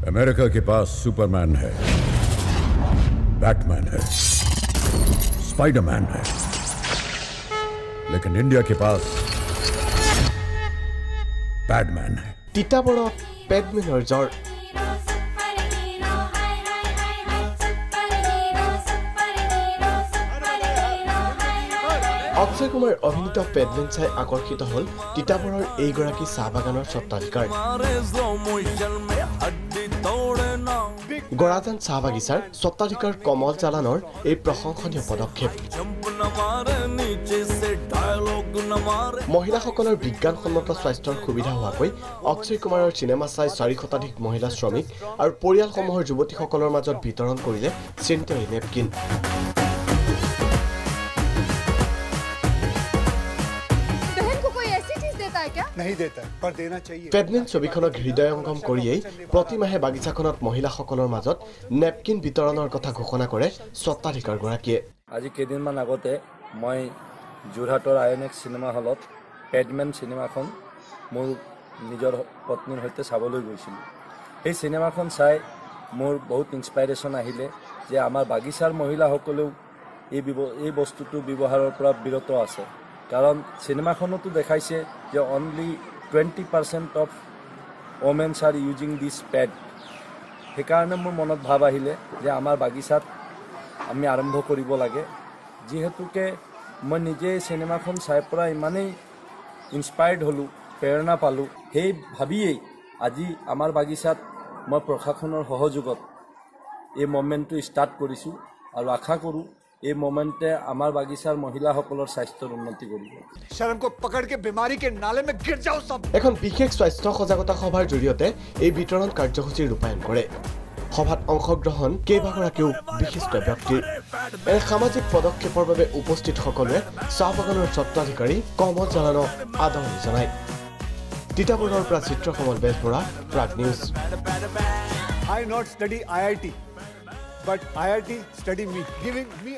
America के पास Superman है, Batman है, Spiderman है, लेकिन इंडिया के पास पैडमैन है। তিতাবৰত পেডমেনৰ জ্বৰ অক্ষয় কুমাৰ অভিনীত পেডমেন চাই আকৰ্ষিত হল তিতাবৰৰ এইগৰাকী চাহ বাগানৰ স্বত্বাধিকাৰ গৰাজান চাহ বাগিচাৰ স্বত্বাধিকাৰ কমল চালানৰ এই প্ৰশংসনীয় পদক্ষেপ মহিলাসকলৰ বিজ্ঞানসন্মত স্বাস্থ্যৰ সুবিধা হোৱাকৈ অক্ষয় কুমাৰৰ চিনেমা চাই 4 শতাধিক মহিলা শ্ৰমিক আৰু পৰিয়ালসমূহৰ যুৱতীসকলৰ মাজত বিতৰণ কৰিলে চেনিটাৰী নেপকিন नहीं देता पर देना चाहिए পেডমেন ছবিখনক হৃদয়ঙ্গম কৰিয়েই প্ৰতিমাহে বাগিচাখনত মহিলাসকলৰ মাজত নেপকিন বিতৰণৰ কথা ঘোষণা কৰে স্বত্বাধিকাৰ গৰাকীয়ে আজি কেইদিনমান আগতে মই যোৰহাটৰ আইএনএক্স চিনেমা হলত পেডমেন চিনেমাখন মোৰ নিজৰ পত্নীৰ সৈতে চাবলৈ গৈছিলোঁ এই চিনেমাখন চাই মোৰ বহুত ইনস্পাইৰেশ্যন আহিলে যে আমাৰ বাগিচাৰ মহিলাসকলেও এই বস্তুটো ব্যৱহাৰৰ পৰা বিৰত আছে কাৰণ চিনেমাখনতো দেখাইছে যে only 20% of women's are using this pad সেইকাৰণে মোৰ মনত ভাৱ আহিলে যে আমাৰ বাগিচাত আমি আৰম্ভ কৰিব লাগে যিহেতুকে মই নিজে চিনেমাখন চাই পৰা ইমানেই ইনস্পায়াৰ্ড হ'লোঁ প্ৰেৰণা পালোঁ সেই ভাবিয়েই আজি আমাৰ বাগিচাত মই প্ৰশাসনৰ সহযোগত এই মুভমেণ্টটো ষ্টাৰ্ট কৰিছোঁ আৰু আশা কৰোঁ এই মোমেন্টে আমাৰ বাগিচাৰ মহিলাসকলৰ স্বাস্থ্যৰ উন্নতি কৰিব शर्म को पकड़ के बीमारी के नाले में गिर जाओ सब এখন বিশেষ স্বাস্থ্য সজাগতা সভাৰ জৰিয়তে এই বিতৰণ কাৰ্যসূচী ৰূপায়ণ কৰে সভাত অংশগ্ৰহণ কেইবাগৰাকীও বিশিষ্ট ব্যক্তিৰ এই সামাজিক পদক্ষেপৰ বাবে উপস্থিত সকলোৱে চাহ বাগানৰ স্বত্বাধিকাৰী কমল চালানক আদৰণি জনায় তিতাবৰৰ পৰা Chitrakamal Bezbaruah Prag news I not study IIT but IIT study me giving me